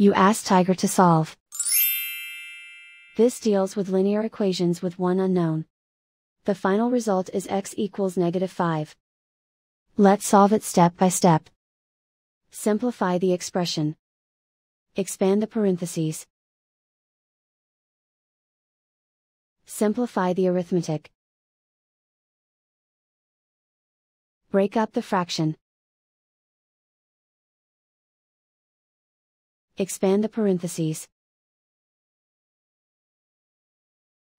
You ask Tiger to solve. This deals with linear equations with one unknown. The final result is x equals -5. Let's solve it step by step. Simplify the expression. Expand the parentheses. Simplify the arithmetic. Break up the fraction. Expand the parentheses.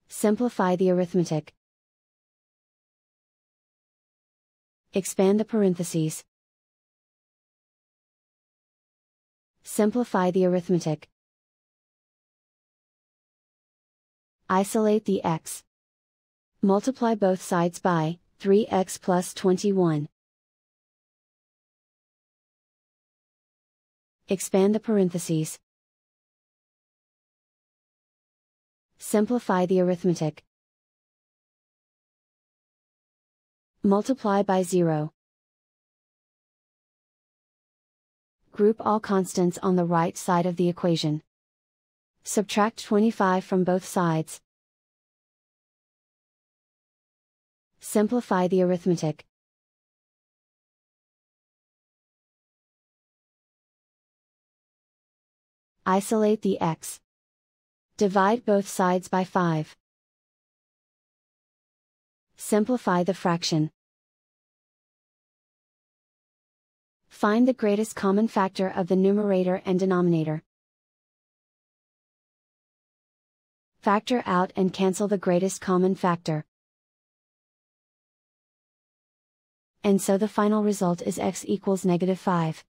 Simplify the arithmetic. Expand the parentheses. Simplify the arithmetic. Isolate the x. Multiply both sides by 3x plus 21. Expand the parentheses. Simplify the arithmetic. Multiply by 0. Group all constants on the right side of the equation. Subtract 25 from both sides. Simplify the arithmetic. Isolate the x. Divide both sides by 5. Simplify the fraction. Find the greatest common factor of the numerator and denominator. Factor out and cancel the greatest common factor. And so the final result is x equals -5.